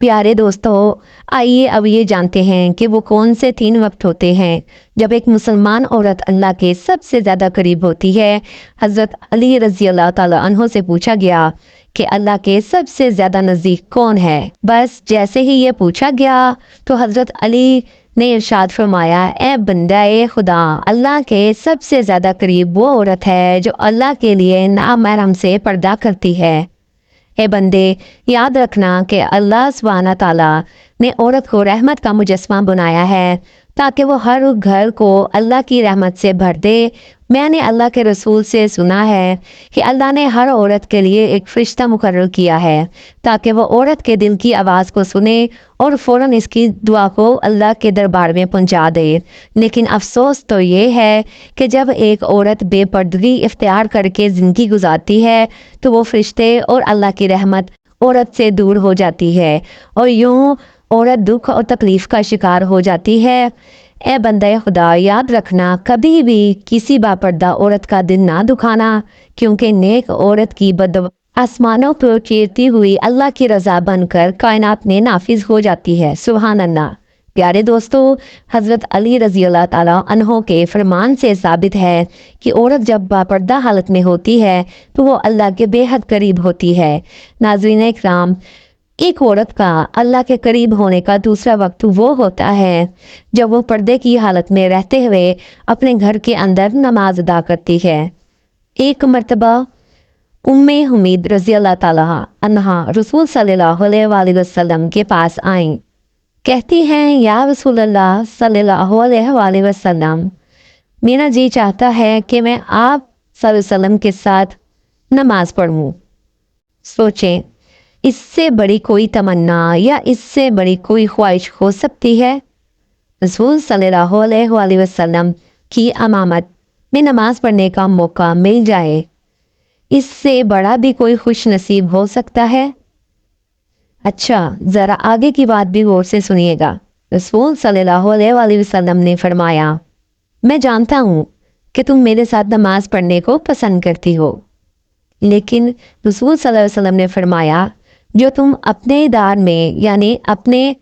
پیارے دوستو، آئیے اب یہ جانتے ہیں کہ وہ کون سے 3 وقت ہوتے ہیں جب ایک مسلمان عورت اللہ کے سب سے زیادہ قریب ہوتی ہے۔ حضرت علی رضی اللہ تعالی عنہ سے پوچھا گیا کہ اللہ کے سب سے زیادہ نزدیک کون ہے؟ بس جیسے ہی یہ پوچھا گیا تو حضرت علی نے ارشاد فرمایا، اے بندہ خدا، اللہ کے سب سے زیادہ قریب وہ عورت ہے جو اللہ کے لیے نامحرم سے پردہ کرتی ہے۔ اے بندے، یاد رکھنا کہ اللہ سبحانہ تعالیٰ نے عورت کو رحمت کا مجسمہ بنایا ہے تاکہ وہ ہر گھر کو اللہ کی رحمت سے بھر دے۔ میں نے اللہ کے رسول سے سنا ہے کہ اللہ نے ہر عورت کے لیے ایک فرشتہ مقرر کیا ہے تاکہ وہ عورت کے دل کی آواز کو سنے اور فوراً اس کی دعا کو اللہ کے دربار میں پہنچا دے۔ لیکن افسوس تو یہ ہے کہ جب ایک عورت بے پردگی اختیار کر کے زندگی گزارتی ہے تو وہ فرشتے اور اللہ کی رحمت عورت سے دور ہو جاتی ہے اور یوں عورت دکھ اور تکلیف کا شکار ہو جاتی ہے۔ اے بندہ خدا، یاد رکھنا، کبھی بھی کسی باپردہ عورت کا دل نہ دکھانا، کیونکہ نیک عورت کی بددعا آسمانوں کو چیرتی ہوئی اللہ کی رضا بن کر کائنات میں نافذ ہو جاتی ہے۔ سبحان اللہ۔ پیارے دوستو، حضرت علی رضی اللہ تعالیٰ عنہ کے فرمان سے ثابت ہے کہ عورت جب باپردہ حالت میں ہوتی ہے تو وہ اللہ کے بے حد قریب ہوتی ہے۔ ناظرین اکرام، ایک عورت کا اللہ کے قریب ہونے کا دوسرا وقت وہ ہوتا ہے جب وہ پردے کی حالت میں رہتے ہوئے اپنے گھر کے اندر نماز ادا کرتی ہے۔ ایک مرتبہ ام حمید رضی اللہ تعالیٰ عنہا رسول صلی اللہ علیہ وآلہ وسلم کے پاس آئیں۔ کہتی ہیں، یا رسول اللہ صلی اللہ علیہ وآلہ وسلم، میرا جی چاہتا ہے کہ میں آپ صلی اللہ علیہ وسلم کے ساتھ نماز پڑھوں۔ سوچیں، اس سے بڑی کوئی تمنا یا اس سے بڑی کوئی خواہش ہو سکتی ہے؟ رسول صلی اللہ علیہ وآلہ وسلم کی امامت میں نماز پڑھنے کا موقع مل جائے، اس سے بڑا بھی کوئی خوش نصیب ہو سکتا ہے؟ اچھا، ذرا آگے کی بات بھی غور سے سنیے گا۔ رسول صلی اللہ علیہ وآلہ وسلم نے فرمایا، میں جانتا ہوں کہ تم میرے ساتھ نماز پڑھنے کو پسند کرتی ہو، لیکن رسول صلی اللہ علیہ وسلم نے فرمایا، جو تم اپنے دار میں یعنی اپنے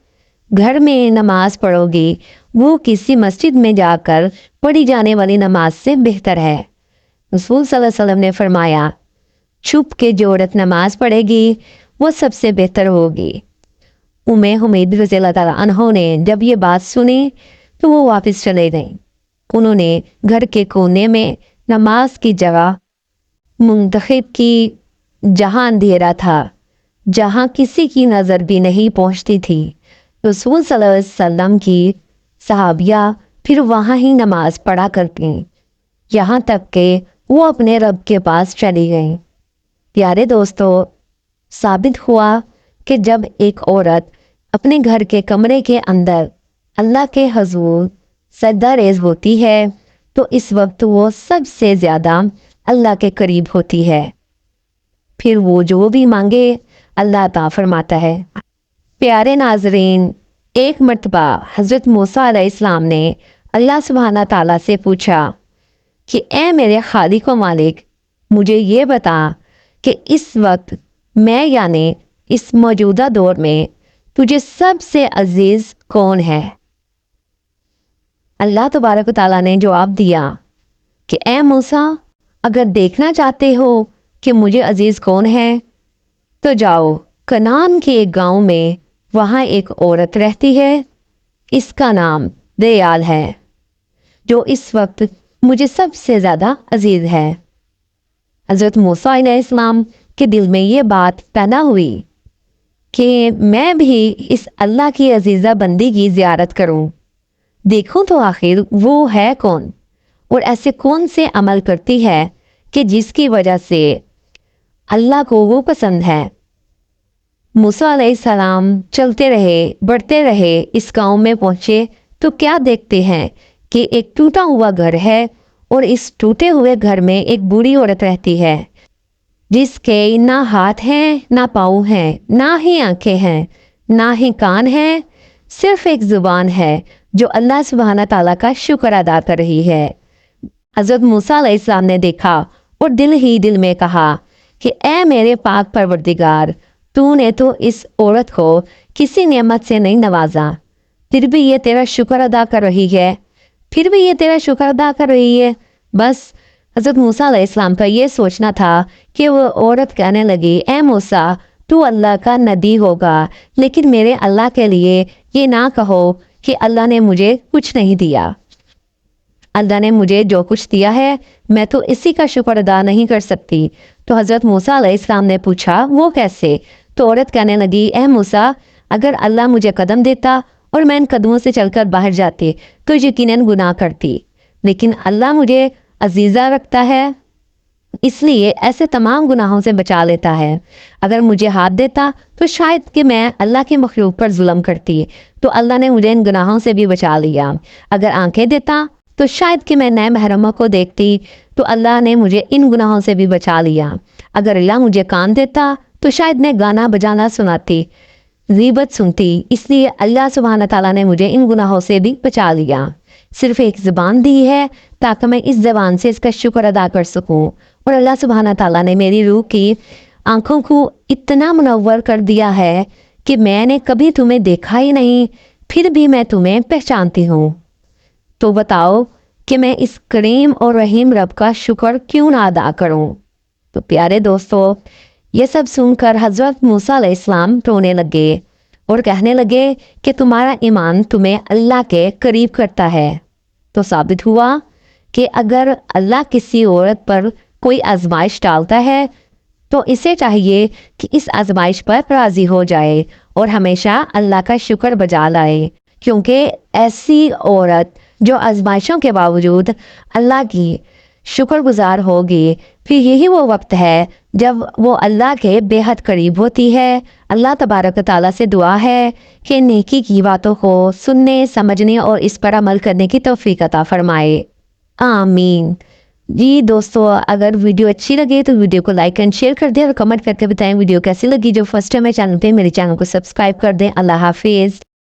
گھر میں نماز پڑھو گی وہ کسی مسجد میں جا کر پڑھی جانے والی نماز سے بہتر ہے۔ رسول صلی اللہ علیہ وسلم نے فرمایا، چھپ کے جو عورت نماز پڑھے گی وہ سب سے بہتر ہوگی۔ ام حمید رضی اللہ تعالیٰ عنہ نے جب یہ بات سنی تو وہ واپس چلے گئیں۔ انہوں نے گھر کے کونے میں نماز کی جگہ منتخب کی جہاں اندھیرا تھا، جہاں کسی کی نظر بھی نہیں پہنچتی تھی۔ رسول صلی اللہ علیہ وسلم کی صحابیہ پھر وہاں ہی نماز پڑھا کرتی، یہاں تک کہ وہ اپنے رب کے پاس چلی گئیں۔ پیارے دوستو، ثابت ہوا کہ جب ایک عورت اپنے گھر کے کمرے کے اندر اللہ کے حضور سجدہ ریز ہوتی ہے تو اس وقت وہ سب سے زیادہ اللہ کے قریب ہوتی ہے، پھر وہ جو بھی مانگے اللہ عطا فرماتا ہے۔ پیارے ناظرین، ایک مرتبہ حضرت موسیٰ علیہ السلام نے اللہ سبحانہ تعالیٰ سے پوچھا کہ اے میرے خالق و مالک، مجھے یہ بتا کہ اس وقت میں یعنی اس موجودہ دور میں تجھے سب سے عزیز کون ہے؟ اللہ تبارک و تعالیٰ نے جواب دیا کہ اے موسیٰ، اگر دیکھنا چاہتے ہو کہ مجھے عزیز کون ہے تو جاؤ کنعان کے ایک گاؤں میں، وہاں ایک عورت رہتی ہے، اس کا نام دیال ہے، جو اس وقت مجھے سب سے زیادہ عزیز ہے۔ حضرت موسیٰ علیہ السلام کے دل میں یہ بات پیدا ہوئی کہ میں بھی اس اللہ کی عزیزہ بندی کی زیارت کروں، دیکھوں تو آخر وہ ہے کون اور ایسے کون سے عمل کرتی ہے کہ جس کی وجہ سے اللہ کو وہ پسند ہے۔ موسیٰ علیہ السلام چلتے رہے، بڑھتے رہے، اس گاؤں میں پہنچے تو کیا دیکھتے ہیں کہ ایک ٹوٹا ہوا گھر ہے اور اس ٹوٹے ہوئے گھر میں ایک بوڑھی عورت رہتی ہے جس کے نہ ہاتھ ہیں نہ پاؤں ہیں، نہ ہی آنکھیں ہیں، نہ ہی کان ہیں، صرف ایک زبان ہے جو اللہ سبحانہ تعالیٰ کا شکر ادا کر رہی ہے۔ حضرت موسیٰ علیہ السلام نے دیکھا اور دل ہی دل میں کہا کہ اے میرے پاک پروردگار، تو نے تو اس عورت کو کسی نعمت سے نہیں نوازا، پھر بھی یہ تیرا شکر ادا کر رہی ہے، پھر بھی یہ تیرا شکر ادا کر رہی ہے۔ بس حضرت موسیٰ علیہ السلام کا یہ سوچنا تھا کہ وہ عورت کہنے لگی، اے موسیٰ تو اللہ کا ندی ہوگا، لیکن میرے اللہ کے لیے یہ نہ کہو کہ اللہ نے مجھے کچھ نہیں دیا۔ اللہ نے مجھے جو کچھ دیا ہے میں تو اسی کا شکر ادا نہیں کر سکتی۔ تو حضرت موسیٰ علیہ السلام نے پوچھا وہ کیسے؟ تو عورت کہنے لگی، اے موسیٰ اگر اللہ مجھے قدم دیتا اور میں ان قدموں سے چل کر باہر جاتی تو یقیناً گناہ کرتی، لیکن اللہ مجھے عزیزہ رکھتا ہے اس لیے ایسے تمام گناہوں سے بچا لیتا ہے۔ اگر مجھے ہاتھ دیتا تو شاید کہ میں اللہ کی مخلوق پر ظلم کرتی، تو اللہ نے مجھے ان گناہوں سے بھی بچا لیا۔ اگر آنکھیں دیتا تو شاید کہ میں نئے محرموں کو دیکھتی، تو اللہ نے مجھے ان گناہوں سے بھی بچا لیا۔ اگر اللہ مجھے کان دیتا تو شاید میں گانا بجانا سناتی، غیبت سنتی، اس لیے اللہ سبحانہ تعالیٰ نے مجھے ان گناہوں سے بھی بچا لیا۔ صرف ایک زبان دی ہے تاکہ میں اس زبان سے اس کا شکر ادا کر سکوں، اور اللہ سبحانہ تعالیٰ نے میری روح کی آنکھوں کو اتنا منور کر دیا ہے کہ میں نے کبھی تمہیں دیکھا ہی نہیں، پھر بھی میں تمہیں پہچانتی ہوں۔ تو بتاؤ کہ میں اس کریم اور رحیم رب کا شکر کیوں نہ ادا کروں؟ تو پیارے دوستو، یہ سب سن کر حضرت موسیٰ علیہ السلام رونے لگے اور کہنے لگے کہ تمہارا ایمان تمہیں اللہ کے قریب کرتا ہے۔ تو ثابت ہوا کہ اگر اللہ کسی عورت پر کوئی آزمائش ڈالتا ہے تو اسے چاہیے کہ اس آزمائش پر راضی ہو جائے اور ہمیشہ اللہ کا شکر بجا لائے، کیونکہ ایسی عورت جو آزمائشوں کے باوجود اللہ کی شکر گزار ہوگی، پھر یہی وہ وقت ہے جب وہ اللہ کے بے حد قریب ہوتی ہے۔ اللہ تبارک و تعالیٰ سے دعا ہے کہ نیکی کی باتوں کو سننے، سمجھنے اور اس پر عمل کرنے کی توفیق عطا فرمائے، آمین۔ جی دوستو، اگر ویڈیو اچھی لگے تو ویڈیو کو لائک اینڈ شیئر کر دیں اور کمنٹ کر کے بتائیں ویڈیو کیسی لگی۔ جو فرسٹ ٹائم ہے چینل پہ، میرے چینل کو سبسکرائب کر دیں۔ اللہ حافظ۔